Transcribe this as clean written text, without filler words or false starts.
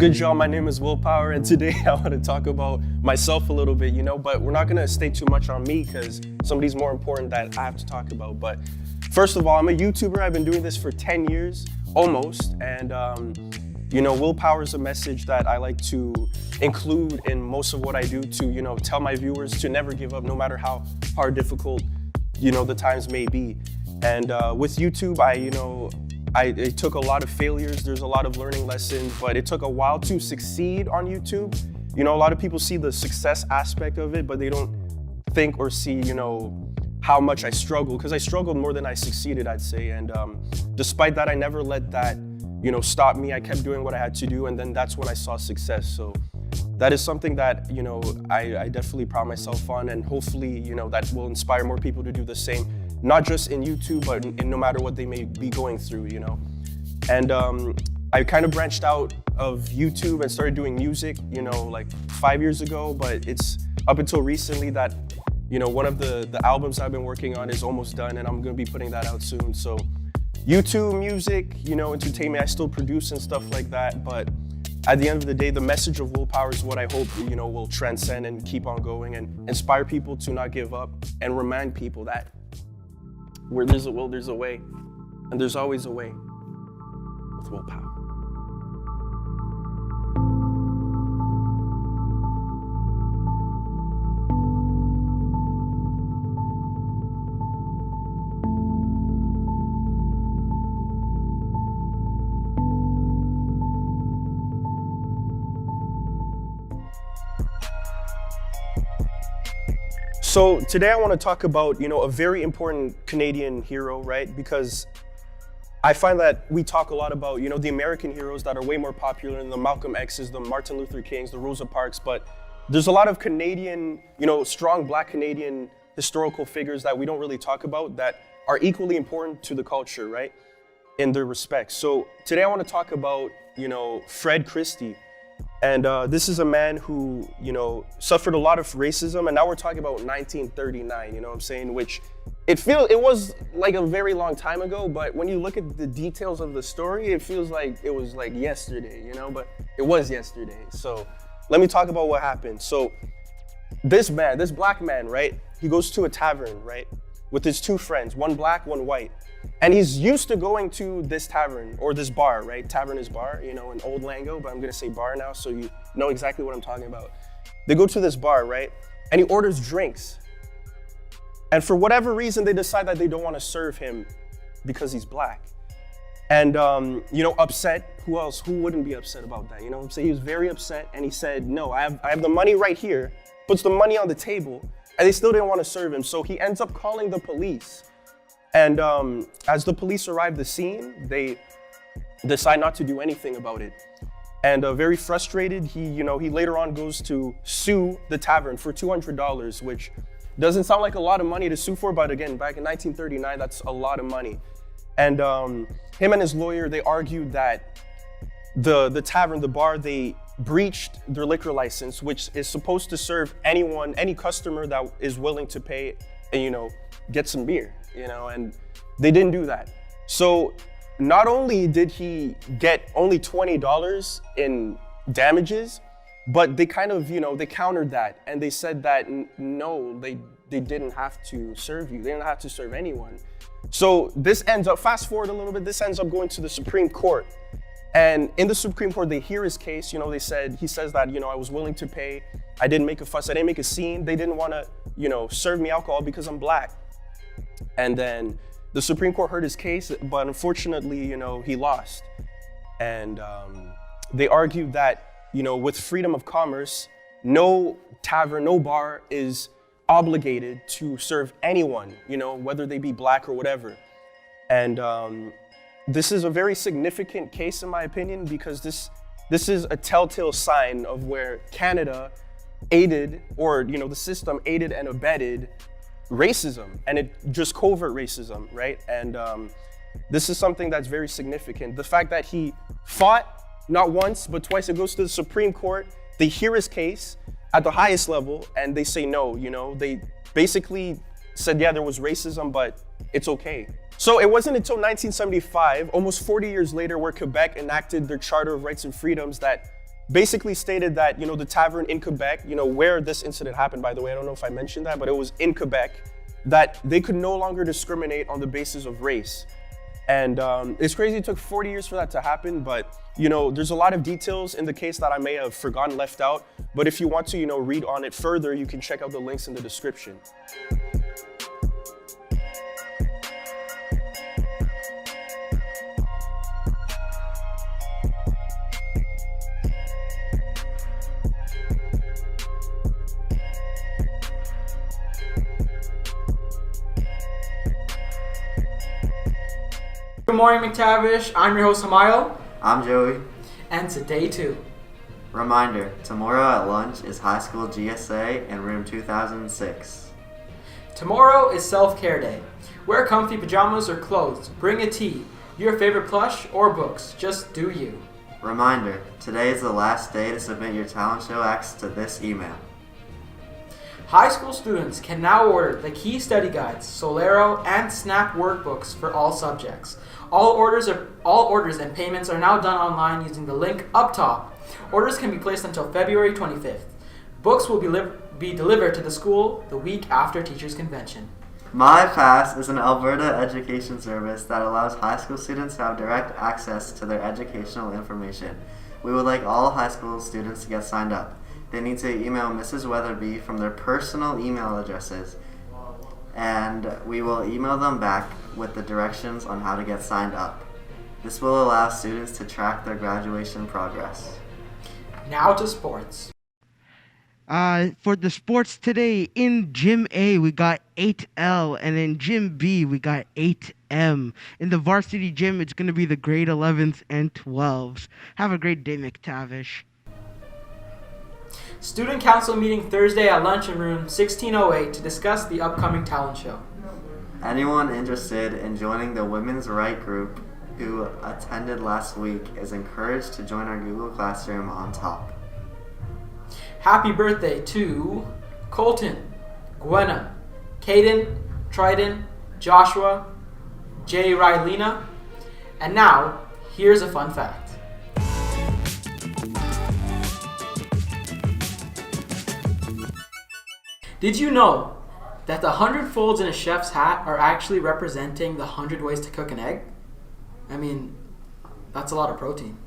good, y'all? My name is Willpower, and today I want to talk about myself a little bit, but we're not going to stay too much on me because somebody's more important that I have to talk about. But first of all, I'm a YouTuber. I've been doing this for 10 years, almost, and willpower is a message that I like to include in most of what I do to, tell my viewers to never give up, no matter how hard, difficult, the times may be. And with YouTube, it took a lot of failures. There's a lot of learning lessons, but it took a while to succeed on YouTube. A lot of people see the success aspect of it, but they don't think or see, how much I struggled, because I struggled more than I succeeded, I'd say. And despite that, I never let that, stop me. I kept doing what I had to do, and then that's when I saw success. So that is something that, I definitely pride myself on, and hopefully, that will inspire more people to do the same. Not just in YouTube, but in no matter what they may be going through, And I kind of branched out of YouTube and started doing music, like 5 years ago, but it's up until recently that, one of the albums I've been working on is almost done, and I'm gonna be putting that out soon. So YouTube, music, entertainment, I still produce and stuff like that, but at the end of the day, the message of willpower is what I hope, will transcend and keep on going and inspire people to not give up and remind people that where there's a will, there's a way. And there's always a way with willpower. So today I want to talk about, a very important Canadian hero, right? Because I find that we talk a lot about, the American heroes that are way more popular than the Malcolm X's, the Martin Luther Kings, the Rosa Parks, but there's a lot of Canadian, strong Black Canadian historical figures that we don't really talk about that are equally important to the culture, right? In their respects. So today I want to talk about, Fred Christie. And this is a man who, suffered a lot of racism, and now we're talking about 1939, what I'm saying? Which it was like a very long time ago, but when you look at the details of the story, it feels like it was like yesterday, but it was yesterday. So let me talk about what happened. So this Black man, right? He goes to a tavern, right? With his two friends, one Black, one white. And he's used to going to this tavern or this bar, right? Tavern is bar, in old lingo, but I'm gonna say bar now so you know exactly what I'm talking about. They go to this bar, right? And he orders drinks. And for whatever reason, they decide that they don't want to serve him because he's Black. And, upset, who wouldn't be upset about that? So he was very upset, and he said, no, I have the money right here, puts the money on the table, and they still didn't want to serve him. So he ends up calling the police. And as the police arrive at the scene, they decide not to do anything about it. And very frustrated, he later on goes to sue the tavern for $200, which doesn't sound like a lot of money to sue for, but again, back in 1939, that's a lot of money. And him and his lawyer, they argued that the tavern, the bar, they breached their liquor license, which is supposed to serve anyone, any customer that is willing to pay and, get some beer. And they didn't do that. So not only did he get only $20 in damages, but they kind of, they countered that, and they said that no, they didn't have to serve you. They didn't have to serve anyone. So this ends up, fast forward a little bit, this ends up going to the Supreme Court. And in the Supreme Court, they hear his case. He says that, I was willing to pay. I didn't make a fuss. I didn't make a scene. They didn't want to, serve me alcohol because I'm Black. And then the Supreme Court heard his case, but unfortunately, he lost. And they argued that, with freedom of commerce, no tavern, no bar is obligated to serve anyone, whether they be Black or whatever. And this is a very significant case, in my opinion, because this is a telltale sign of where Canada aided, or, the system aided and abetted racism, and it just covert racism, right? And this is something that's very significant. The fact that he fought not once, but twice. It goes to the Supreme Court. They hear his case at the highest level, and they say no, They basically said, yeah, there was racism, but it's okay. So it wasn't until 1975, almost 40 years later, where Quebec enacted their Charter of Rights and Freedoms that basically stated that, the tavern in Quebec, where this incident happened, by the way, I don't know if I mentioned that, but it was in Quebec, that they could no longer discriminate on the basis of race. And it's crazy it took 40 years for that to happen, but there's a lot of details in the case that I may have forgotten, left out. But if you want to, read on it further, you can check out the links in the description. Good morning, McTavish. I'm your host, Hamayo. I'm Joey. And today, too. Reminder, tomorrow at lunch is high school GSA in room 2006. Tomorrow is self-care day. Wear comfy pajamas or clothes. Bring a tea, your favorite plush, or books. Just do you. Reminder, today is the last day to submit your talent show acts to this email. High school students can now order the Key Study Guides, Solero, and Snap workbooks for all subjects. All orders and payments are now done online using the link up top. Orders can be placed until February 25th. Books will be delivered to the school the week after Teachers' Convention. MyPass is an Alberta education service that allows high school students to have direct access to their educational information. We would like all high school students to get signed up. They need to email Mrs. Weatherby from their personal email addresses, and we will email them back with the directions on how to get signed up. This will allow students to track their graduation progress. Now to sports. For the sports today, in Gym A, we got 8L, and in Gym B, we got 8M. In the varsity gym, it's going to be the grade 11s and 12s. Have a great day, McTavish. Student council meeting Thursday at lunch in room 1608 to discuss the upcoming talent show. Anyone interested in joining the Women's Right group who attended last week is encouraged to join our Google Classroom on top. Happy birthday to Colton, Gwenna, Caden, Tridon, Joshua, Jay Rylena. And now, here's a fun fact. Did you know that the 100 folds in a chef's hat are actually representing the 100 ways to cook an egg? I mean, that's a lot of protein.